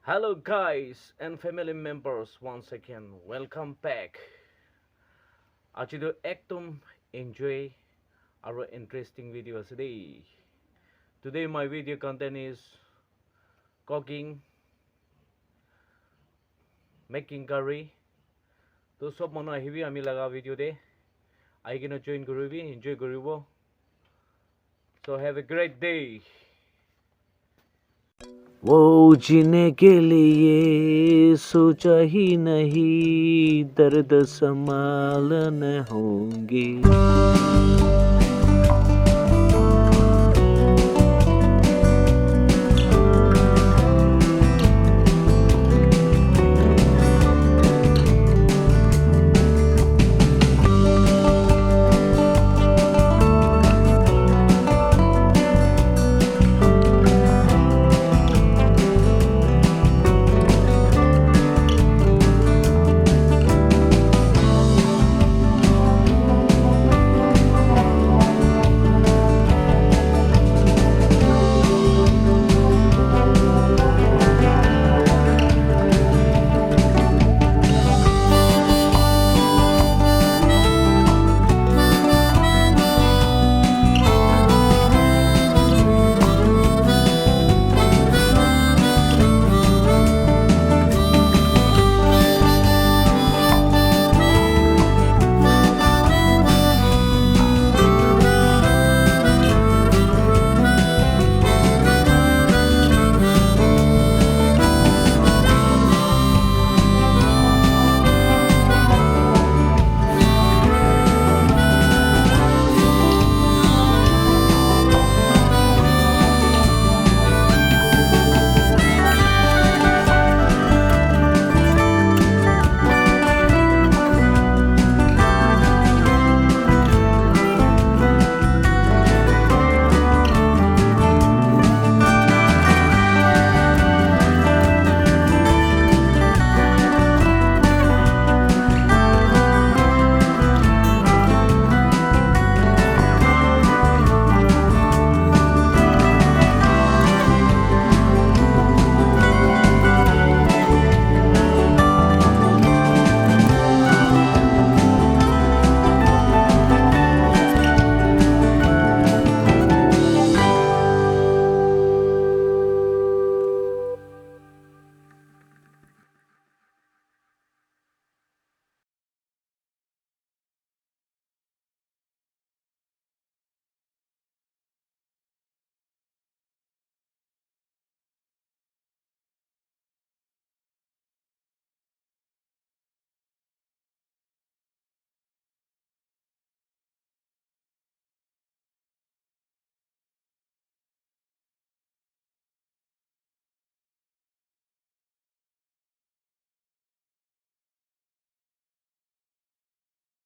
Hello, guys and family members, once again, welcome back. Achido ektum enjoy our interesting video today. Today, my video content is cooking, making curry. To sob manu ahibi ami laga video de. I gonna join gurubi, enjoy gurubo. So have a great day. वो जीने के लिए सोचा ही नहीं दर्द संभालन होंगे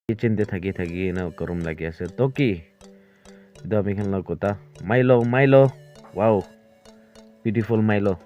kitchen te thaki thaki na korom lagi ase to ki idu ami khan la kota Milo wow beautiful Milo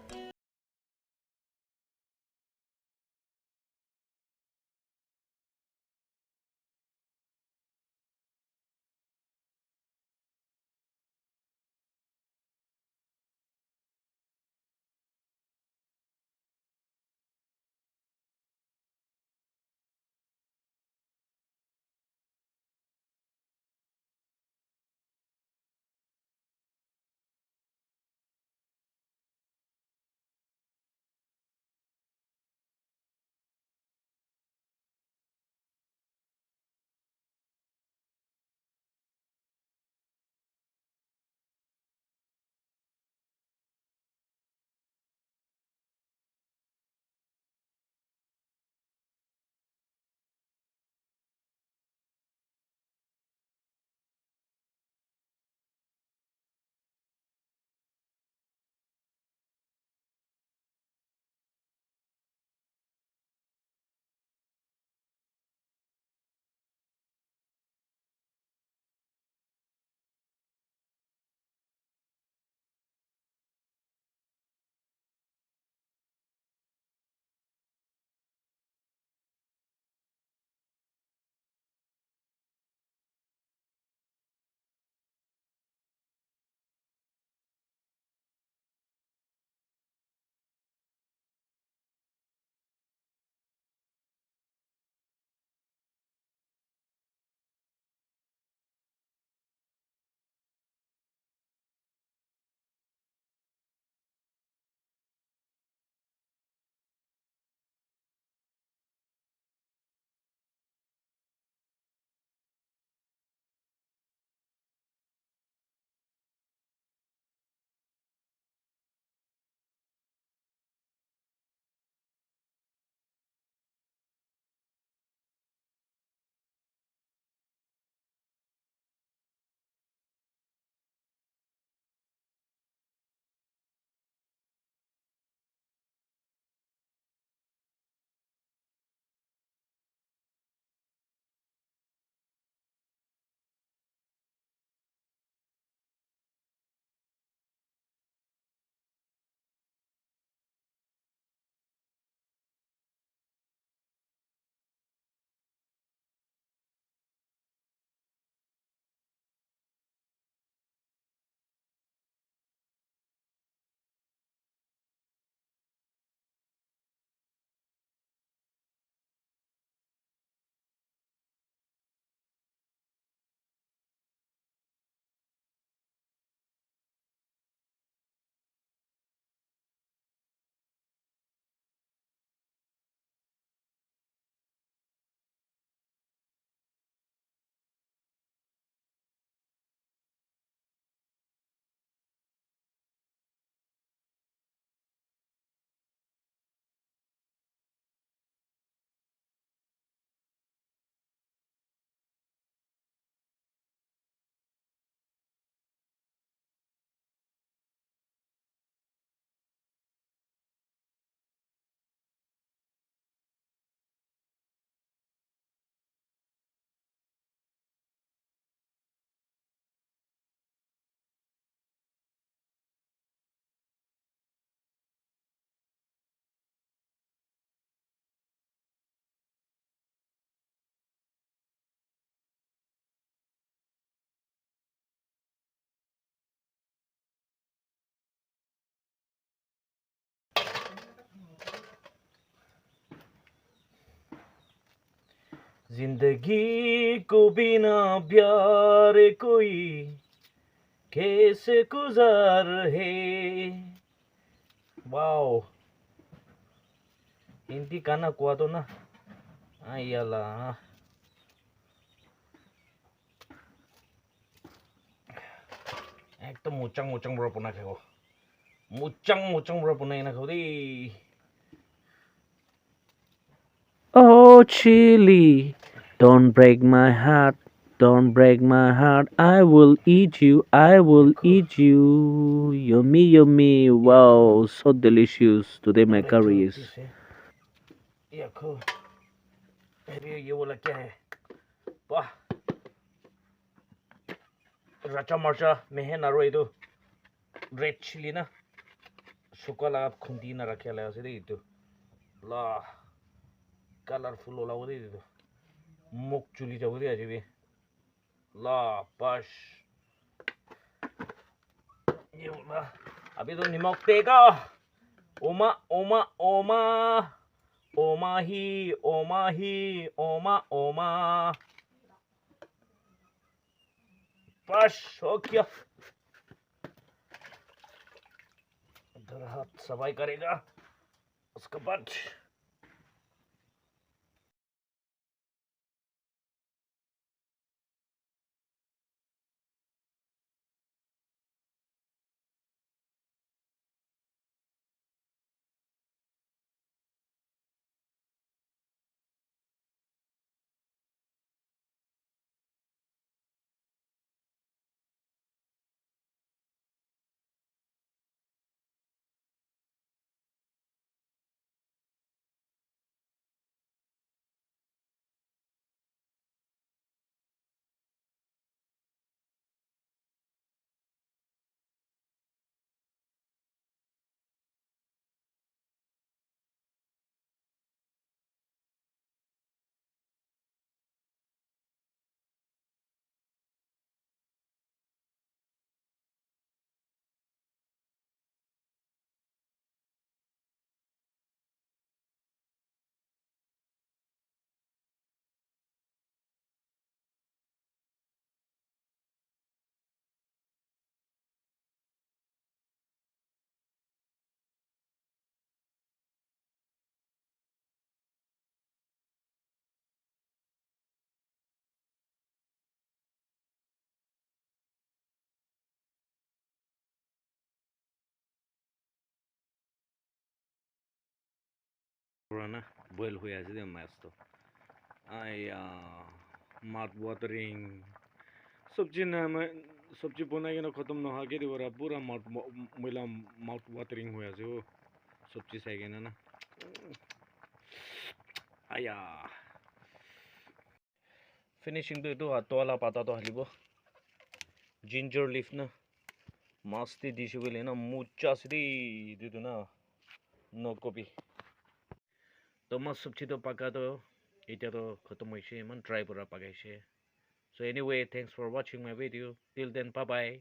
जिंदगी को बिना प्यार कोई कैसे गुजार है. Wow, hindi ka na kuha to na. Ay, yala. Ekto muchang bro po na kayo. Muchang bro po na yun ako di. Oh, Chili, don't break my heart. Don't break my heart. I will eat you. I will eat you. Yummy, yummy. Wow, so delicious. Today my curry is. Yeah, cool. ये वाला क्या है? वाह, रचा मर्चा Mahan आरो इदो red chilli ना सुकाला खुंदी ना रखे ला से दे इदो ला कलरफुल होला वो दे इदो मुक चुली जाओ दे आजे भी ला बस ये वाला अभी तो नमक देगा ओमा ओमा ओमा ओमा ही ओमा ही ओमा ओमा बस हो गया इधर हाथ सफाई करेगा उसके बाद ना boil हुआ है जिधर मैच तो आई mouth watering सब्जी ना मैं सब्जी बनाई ना खत्म ना हो गई और पूरा माउथ मेरा माउथ वाटरिंग हुआ जो सब्जी सही ना ना आया फिनिशिंग तो हाथ वाला पाता तो हलीबो जिंजर लीफ ना मस्ती डिश बोले ना मुच्चा सीधी दे दो ना नो कॉपी तो मस्त सब्जी तो पका तो इतना तो खत्म हुई से मन ट्राई पूरा पकाई से so anyway thanks for watching my video till then bye bye